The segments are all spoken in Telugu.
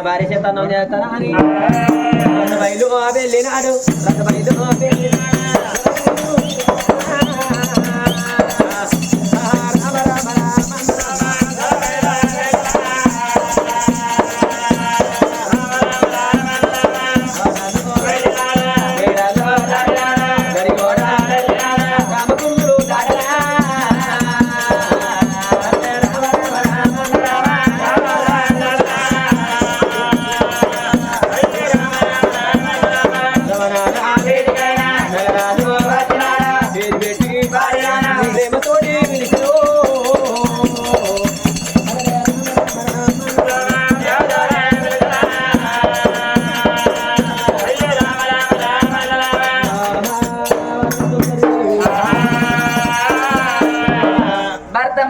భార్య చేత అన్నం చేస్తానా అని బయలు వెళ్ళినాడు బయలు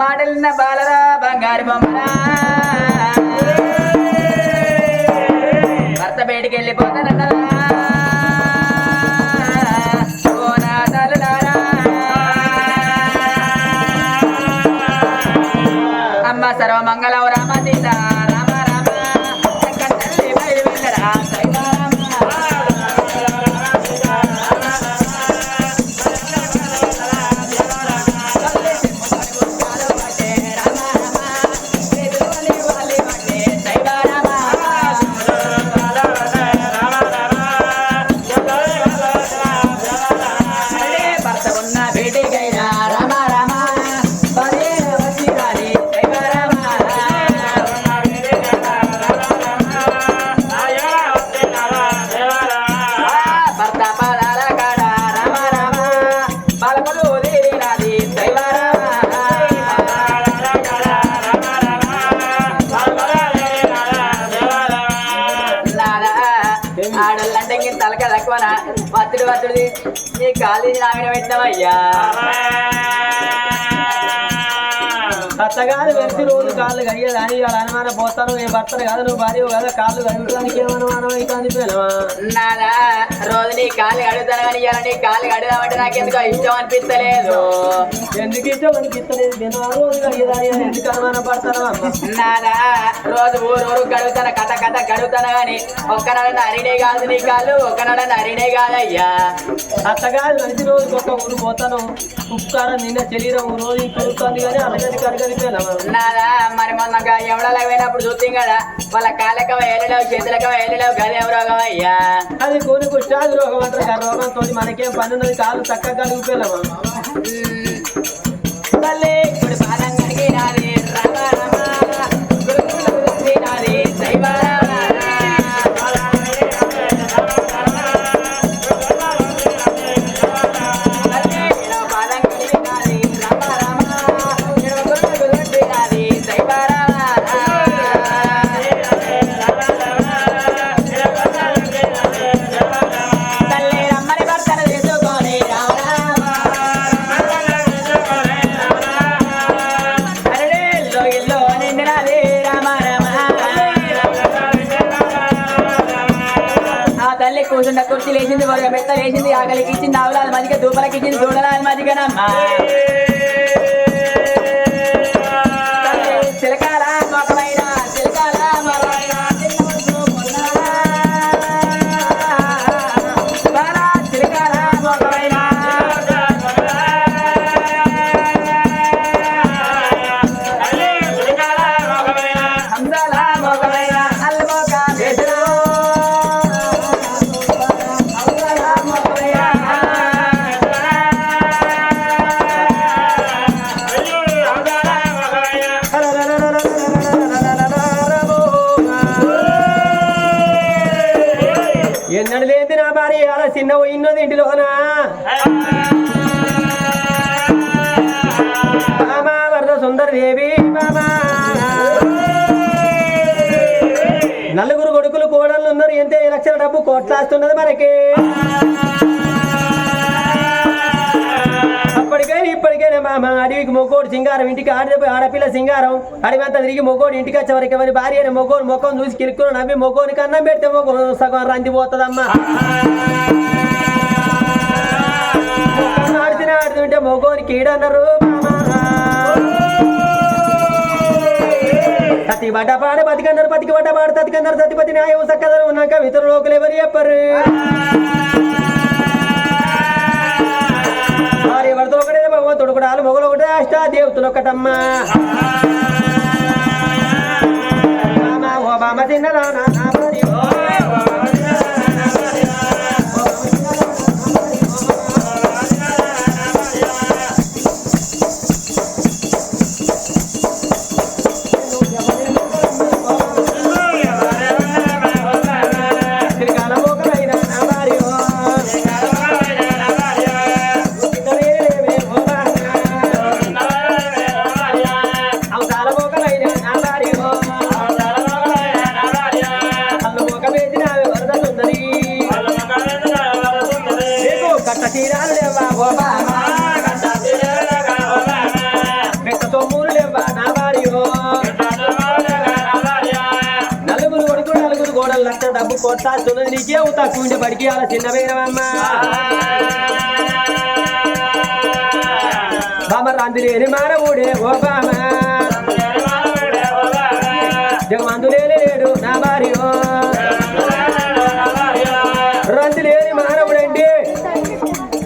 మాటలున్న బాలరా బంగారు బొమ్మరా భర్త బయటికి వెళ్ళిపోతానన్నా అమ్మ సర్వమంగళం రామ సీత రామ రామ తల్లి బయలు వెళ్ళరా ఆడోళ్ళంటే ఇంక తలక తక్కువనా వత్తుడు నీ కాలేజీ నాగన పెట్టినావయ్యా అత్తగారు వెళ్తే రోజు కాళ్ళు కడిగేదాని వాళ్ళ అనుమానం పోతాను నేను భర్తను కాదు నువ్వు భార్య కదా కాళ్ళు కడుగుతానికి ఏమనుమానం అయితే అనిపోయినావా నాదా రోజు నీ కాళ్ళు కడుగుతాను కానీ ఇలా నీ కాళ్ళు కడుగుదామంటే నాకు ఎందుకు ఇష్టం అనిపిస్తలేదు ఎందుకు ఇష్టం అనిపిస్తలేదు నేను రోజు కడిగేదాని ఎందుకు అనుమానం పడతాను నాదా రోజు ఊరు గడుగుతాను కథ గడుగుతాను కానీ ఒక్కనాడన్న అరిడే కాదు నీ కాళ్ళు ఒక్కనాడన్న అరిడే కాదయ్యా అత్తగారు మంచి రోజుకి ఒక్క ఊరు పోతాను ఉప్పుకారం నిన్న శరీరం రోజు కడుగుతుంది కానీ అలాగని కడగలిపోయినావా నాదా మరి మొన్న ఎవడలా పోయినప్పుడు చూస్తాం కదా వాళ్ళ కాళ్ళక వెళ్ళలేవు చేతులక వెళ్ళలేవు గది ఎవరోగం అయ్యా అది కొన్ని కుష్టాది రోగం అంటారు ఆ రోగంతో మనకేం పని ఉన్నది కాళ్ళు చక్కగా కలిగిపోయినావా తల్లి ఇప్పుడు పాదం కడిగినాది రమ నాది దైవ కూర్చుండ కుర్చీ లేచింది మెత్త లేచింది ఆకలికి ఇచ్చింది ఆవులాది మధ్యగా దూపలకి ఇచ్చింది దూడలాది మధ్యగానమ్మా చిలకాల మొక్కమైన చిలకాల చిలకాల మొక్కమైన హంసాల మొక్కమైన అల్లమోక ఎన్నడు లేని నా భార్య అలా చిన్న పోయిన్నది ఇంటిలోనా బామా వరద సుందర దేవి బామా నలుగురు కొడుకులు కోడళ్ళు ఉన్నారు ఎంత లక్షల డబ్బు కోట్లాస్తున్నది మనకి ఇప్పటికైనా మామ అడవికి మొగోడు సింగారం ఇంటికి ఆడపిల్ల సింగారం అడవంతా తిరిగి మొగోడు ఇంటికి వచ్చేవరకు ఎవరి భార్య అయిన మొగోడు ముఖం చూసి కిలుక్కుని నవ్వి మొగోనికి అన్నం పెడితే మొగం సగం రందిపోతుందమ్మా ఆడుతుంటే మొగోనికి ఈడన్నారు సతి బట్టపాడు బతికన్నారు బతికి బట్టపాడు తతికన్నారు సతిపతి న్యాయం సక్కదనం ఉన్నాక ఇతరు లోకలు ఎవరు చెప్పరు మరి ఎవరితో ఒకటే భగవంతుడు కూడా మొగలు ఒకటే అష్టాదేవతలు ఒకటమ్మా ఓ బామ తిన్నదా డబ్బు కొట్టాల్సి నీకే తక్కువ బడికి అలా చిన్న వేరమ్మా బామ రందులేని మానవుడే ఓ బామ జగమందులేని లేడు నా భార్య రందులేని మానవుడండి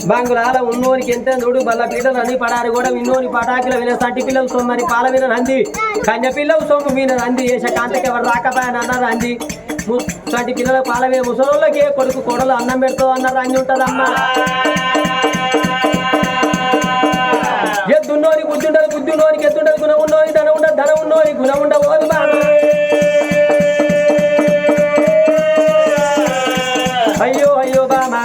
బంగుళాల ఉన్నోనికి ఎంత నోడు బల్ల పీటలు అన్ని పడారు కూడా విన్నోని పటాకుల విన సంటి పిల్లలు సొమ్మని పాల మీద నంది కన్య పిల్లలు సొమ్ము మీద నంది వేస కాంతకి ఎవరు రాకపోయాను అన్నారు అంది సంటి పిల్లల పాల మీద ముసలోళ్ళకి కొడుకు కొడలు అన్నం పెడతావు అన్నారు అంది ఉంటదమ్మా ఎద్దున్నోని బుద్ధి ఉండదు బుద్ధి ఉన్నోనికి ఎత్తుండదు గుణం ఉన్నోని ధనం ఉండదు ధనం ఉన్నోని గుణం ఉండబోదు బా అయ్యో అయ్యో బామా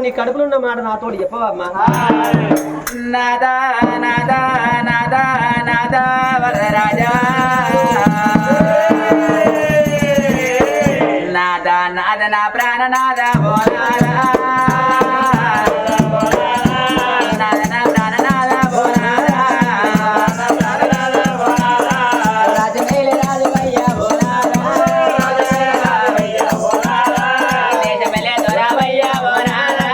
నీ కడుపులో ఉన్న మాట నాతోడు చెప్పవమ్మా నాదా నాదా నాదా నాదా వరరాజా నాదా నాద నా ప్రాణ నాదా బోనాదా నాద నా ప్రాణ నాదా బోనాదా రాజమేలి రాజు భయ్యా బోనాదా దేశమేలే దొరా భయ్యా బోనాదా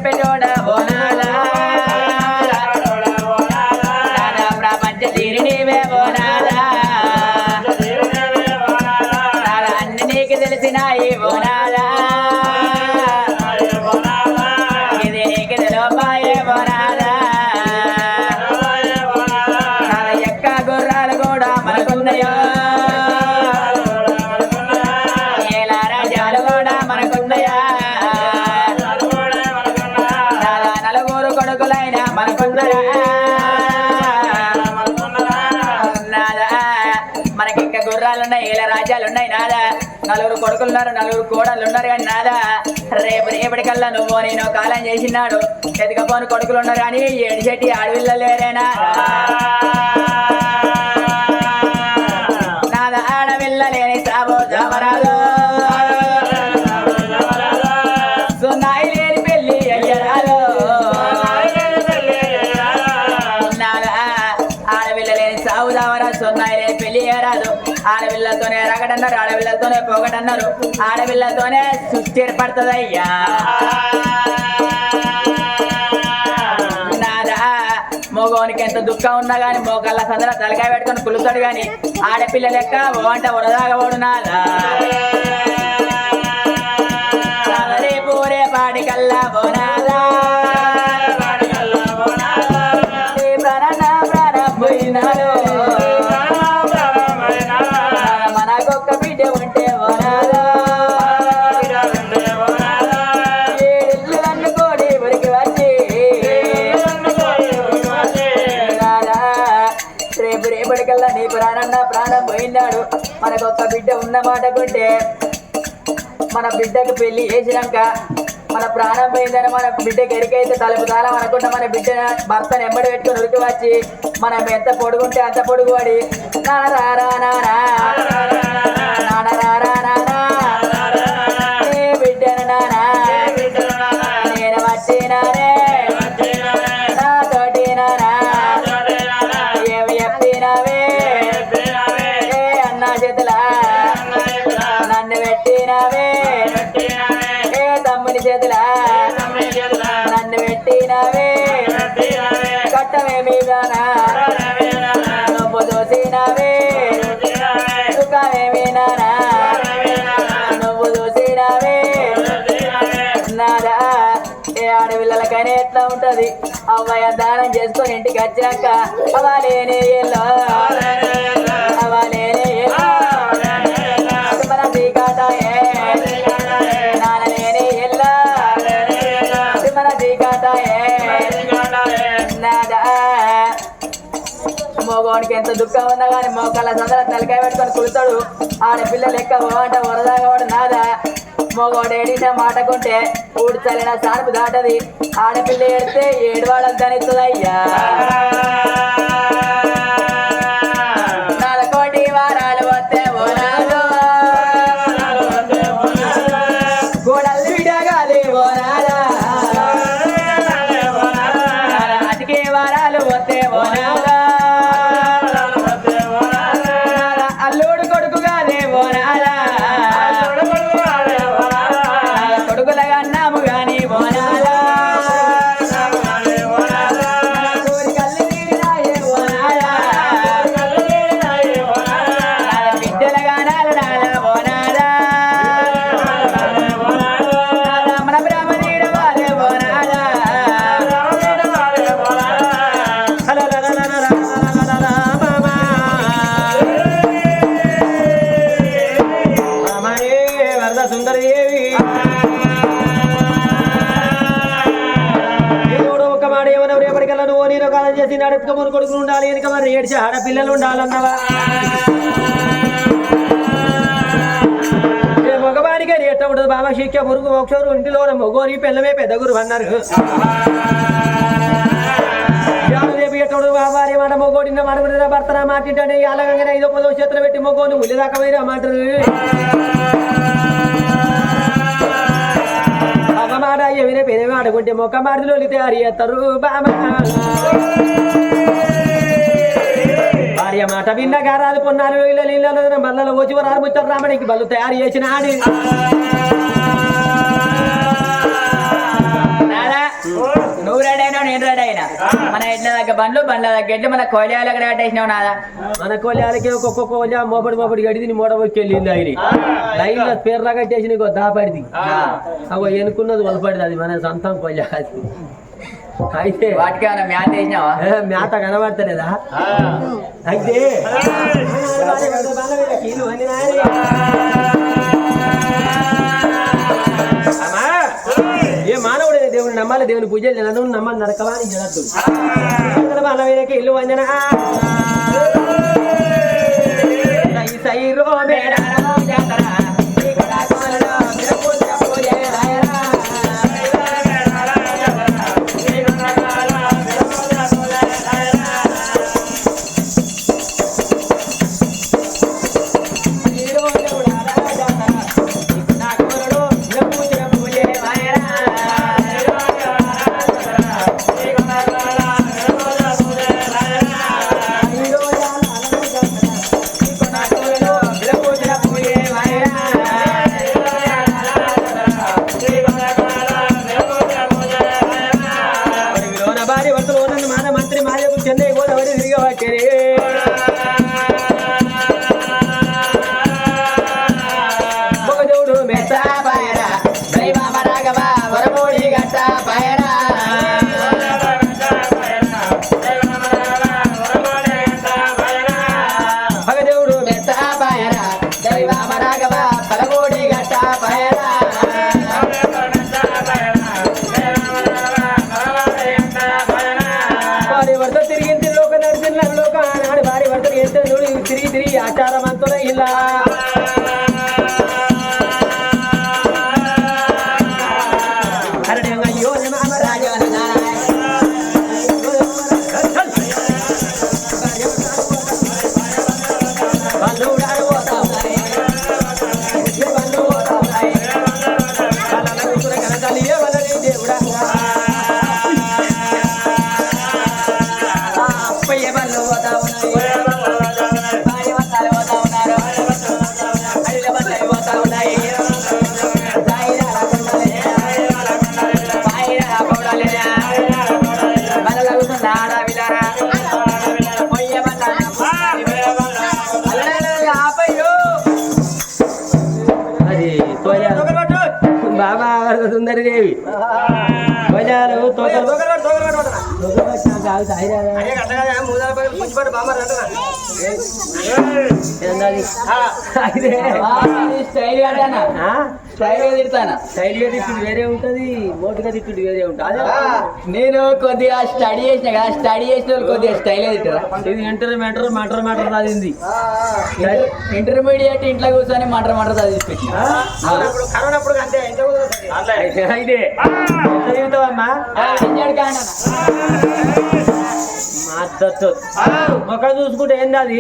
పెట్టోడా బోనాదా ప్రపంచ తీరి నీవే బోనాదా అన్ని నీకు తెలిసినాయి బోనాదా ఇది నీకు తెలిపాయే బోనాదా ఎక్క గుర్రాలు కూడా మనకున్నాయో ఏలా రాజ్యాలు కూడా మనకున్నాయా కొడుకులైనా మనకున్నారా మనకి ఇంకా గుర్రాలున్నాయి ఇలా రాజ్యాలున్నాయి నాదా నలుగురు కొడుకులున్నారు నలుగురు కోడళ్ళు ఉన్నారు కానీ నాదా రేపటికల్లా నువ్వు నేను కాలం చేసినాడు ఎదుకపోని కొడుకులు ఉన్నారు కానీ ఏడు చెట్టి అడవిల్లో లేరేనా నాదా ఆడవిల్ల లేని సాబో జామరాలు సున్నాయి లేని పెళ్ళి అయ్యరాలు సావుదావరా సొన్నాయిలే పెళ్లి ఏరాదు ఆడపిల్లలతోనే రగడన్నారు ఆడపిల్లలతోనే పోగడన్నారు ఆడపిల్లలతోనే సృష్టి ఏర్పడుతుందయ్యా నాదా మగోనికి ఎంత దుఃఖం ఉన్నా గాని మోకళ్ళ సందర తలకాయ పెట్టుకొని కులుతాడు గాని ఆడపిల్ల లెక్క ఓంట ఉరదాగబోడు నాదా రేపు రేపాటికల్లా బోనాదా పోయినాడు మనకొక్క బిడ్డ ఉంటే బోనాదా ఏళ్ళు అనుకోడి ఊరికి వచ్చి రేపు రేపటికల్లా నీ ప్రాణం పోయినాడు మనకొక్క బిడ్డ ఉన్న మాట కొంటే మన బిడ్డకు పెళ్లి చేసినాక మన ప్రాణం పోయిందని మన బిడ్డకి ఎరికైతే తలుపు తాళం అనుకుంటా మన బిడ్డ భర్తను ఎంబడి పెట్టుకుని ఉరికి వచ్చి మనం ఎంత పొడుగుంటే అంత పొడుగు పడి నారా నారా బిడ్డను నానా నేను వచ్చినానే నాతోటి నానా ఏమి చెప్పినావే అన్నా చేతులా కట్టమేమి దానా నువ్వు చూసినవే సుఖమేమి నానా నువ్వు చూసినవే నారా ఏ ఆడపిల్లలకైనా ఎట్లా ఉంటది అవ్వయ్య దానం చేసుకొని ఇంటికి వచ్చినాక అవ్వలేని ఎల్లో అవ్వలేని ఎల్లో మన శ్రీకాటాయే నానలేని ఎల్లో మన శ్రీకాటాయే నాదా మోగోడికి ఎంత దుఃఖం ఉన్నా కానీ మోకాళ్ళ సందర తలకాయ పెట్టుకొని కులుతాడు ఆడపిల్ల లెక్క పోవంట వరదాగవాడు నాదా మోగోడు ఏడిన మాటకుంటే ఊడి చల్లిన సార్పు దాటది ఆడపిల్ల ఏడితే ఏడువాళ్ళకి కనిస్తుందయ్యా కోటి వారాలు వస్తే ఓనాలు గోడల్ని విడగాలి ఓనాలా అతికే వారాలు వస్తే ఓనాలా అల్లుడు కొడుకుగానే ఓనాలా కొడుకులగా అన్నాము గాని ఓనాలా కోరికల్ని తీరినాయే ఓనాలా బిడ్డలగా నాలనాల ఓనాలా మన బ్రహ్మనీడ వారే ఓనాలా వరద సుందరదేవి ఒక మాట ఏమన్నా రేపటికల్లా నువ్వు నేను కాలం చేసి నడుపుకొని కొడుకులు ఉండాలి వెనుక మరి ఏడ్చి ఆడపిల్లలు ఉండాలన్నవా మగవాడిగా ఎట్ట ఉంటుంది బాబా శిక్ష మురుగు మోక్షరు ఇంటిలో మగోని పిల్లమే పెద్ద గురు అన్నారు రేపు ఎట్టడు బాబారి మాట మొగోడిన మాట భర్తన మాటింటే అలాగంగానే 5-10 చేతులు పెట్టి మొగోని ఉల్లి దాకా పోయి రమ్మంటారు మాట ఎవరే పేరే ఆడుకుంటే మొక్క మాటలు తయారు చేస్తారు భార్య మాట విన్న గారాలు పొన్నాలు నీళ్ళ బల్లలో వచ్చి వారు ముచ్చారు రామడికి బళ్ళు తయారు చేసిన ఆడి నువ్వు రెడీ అయినా నేను రెడీ అయినా మన ఎడ్ల దగ్గర బండ్ల దగ్గర ఎడ్లు మన కోలియాలకు రెడీ వేసినావు నాదా మన కోలియాలకి ఒక్కొక్క కోలియా మోపడి గడిది మోడబోకి వెళ్ళింది ఆయన లైన్లో పేర్లా కట్టేసి నీకు దాపడిది అగో ఎనుకున్నది వలపడింది అది మన సొంతం కోలియా అయితే వాటికి మ్యాత వేసినావా మ్యాత కనబడతలేదా అయితే ఏ మానవుడే దేవుని నమ్మాలి దేవుని పూజలు జనదు నమ్మాలి నరకవాని జనద్దు బాలవేనకి ఇల్లు వంజన సైరో మేడ తిరిగి ఆచారమంతుల ఇలా అయ్యో స్టైల్ అంటానా స్టైల్ గా తిడతానా స్టైల్ గా తిట్టుడు వేరే ఉంటది, మోటుగా తిట్టుడు వేరే ఉంటది. నేను కొద్దిగా స్టడీ చేసిన కదా, స్టడీ చేసిన వాళ్ళు కొద్దిగా స్టైల్ తిట్టరా. ఇది ఇంటర్ చదివింది. ఇంటర్మీడియట్ ఇంట్లో కూర్చొని మంటర చదివించి ఇదే చదువుతావమ్మా మద్దతు ఒక చూసుకుంటే ఏంది అది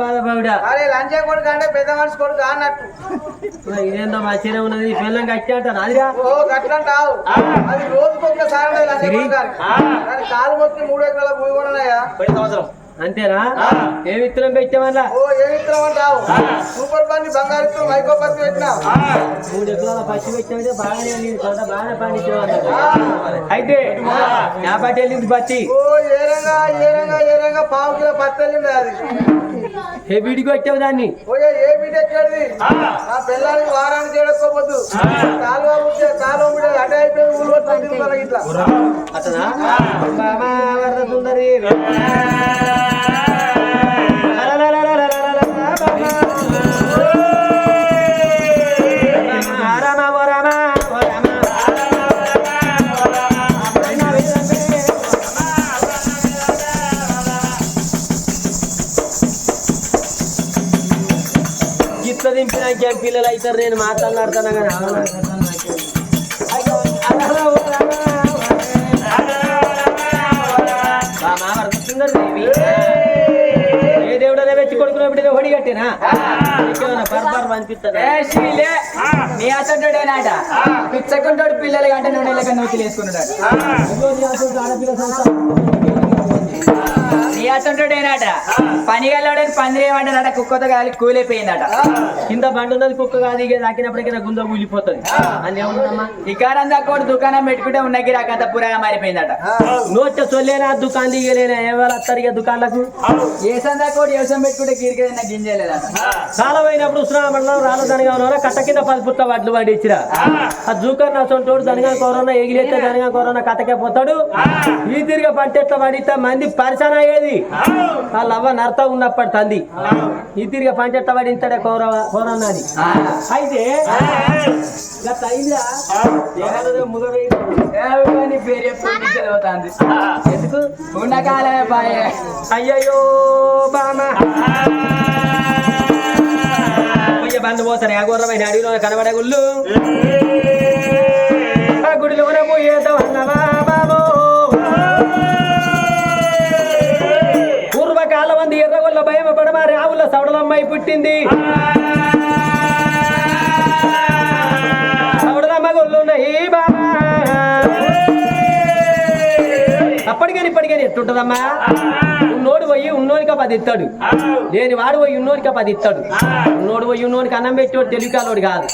బాధపడుడా పెద్ద మనిషి కొడుకు అన్నట్టు ఇదేందో మంచిగా ఉన్నది పిల్లం కట్టి అంటాను అదిరా అట్లంటావు. అది రోజుకొకసారి కాలు మొత్తం 3 ఎకరాల భూమి కొన్నాయా అంతేనా? ఏ విత్తనం పెట్టామన్నా? ఓ ఏ విత్తనం అంటావు? సూపర్ బండి బంగారు విత్తనం మైకో పత్తి పెట్టినా 3 ఎకరాల పచ్చి పెట్టామంటే బాగానే వెళ్ళింది, కొంత బాగానే పండించేవాళ్ళు. అయితే నా పట్టి వెళ్ళింది పచ్చి. ఓ ఏరంగా 1/2 కిలో పత్తి వెళ్ళింది. అది ఏ వీడికి వచ్చావు దాన్ని? ఓయే ఏ బిడ్డ ఎక్కడిది? ఆ పిల్లలకి వారానికి చేయకపోద్దు కాలువ అటే అయిపోయి ఊరు వస్తుంది ఇట్లా అతనా వరద సుందరి గిట్ల దింపినాక పిల్లలు అవుతారు. నేను మాట్లాడుతాను కానీ ఏ దేవుడనే వెచ్చి కొడుకున్నప్పుడు హొడి కట్టేనా పరపారు పంపిస్తాను. నీ అసంటుడేనాట పిచ్చకుంటాడు పిల్లలు కంటే నూనె లెక్క నూతులు వేసుకున్నాడు. నీ అసంటుడేనాట పని గల్లాడని పందిరేమంటాడట కుక్కతో కాలి కూలిపోయిందట. కింద బండి ఉన్నది కుక్క కాదు, ఇక తాకినప్పటికైనా గుంద కూలిపోతుంది అని ఏమన్నా ఇకారంతా కూడా దుకాణం పెట్టుకుంటే ఉన్న గిరాకంత పురగా మారిపోయిందట. నోట చొల్లేనా దుకాణం దిగలేనా ఎవరు వస్తారు ఇక దుకాణాలకు? ఏ సందా కూడా వ్యవసాయం పెట్టుకుంటే గిరికైనా గింజలేదట. కాలమైనప్పుడు ఉస్రామండలం రాళ్ళ దనగా కట్ట కింద 10 పుట్ల వడ్లు వాడి ఇచ్చిరా. ఆ జూకర్ నచ్చోడు దనగా కరోనా ఎగిరేస్తే దనగా కరోనా కట్టకే పోతాడు. ఈ తిరిగి పంటెట్ల పడితే మంది పరిచయం అయ్యేది. వాళ్ళ అవ్వ నర్త ఉన్నప్పటి తంది ఈ తిరిగి పంటెట్ల పడింతాడే కోరన్నది. అయితే ఎందుకు ఉండకాలమే పాయే. అయ్యయ్యో బామా బండి పోతారు ఆగోరమైన అడిగిలో కనబడే గుళ్ళు ఆ గుడిలో పోయేద్దాం అన్నవా బాబో. పూర్వకాలం మంది ఎర్రగొల్ల భయం పడమారి ఆవుల సవడలమ్మాయి పుట్టింది. సవడలమ్మ గొల్లు ఉన్నాయి బాబా. అప్పటికని ఇప్పటికని ఎట్టుంటదమ్మా? ఉన్నోడు పోయి ఉన్నోడికి 10 ఇస్తాడు, లేని వాడు పోయి ఉన్నోడికి 10 ఇస్తాడు. ఉన్నోడు పోయి ఉన్నోడికి అన్నం పెట్టేవాడు తెలివికాలోడు కాదు,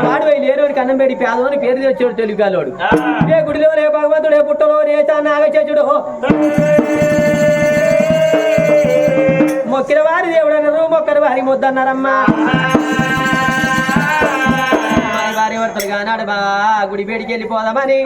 వాడు పోయి లేనివాడికి అన్నం పెట్టి పేదోని పేరు తెచ్చేవాడు తెలివికాలోడు. ఏ గుడిలో రే భగవంతుడు, ఏ పుట్టలో రే నాగచేచుడు, మొక్కిన వారి దేవుడు అన్నారు, మొక్కని వారి ముద్దన్నారమ్మా. వారి వర్తలు కానాడు బా గుడి బేడికి వెళ్ళిపోదామని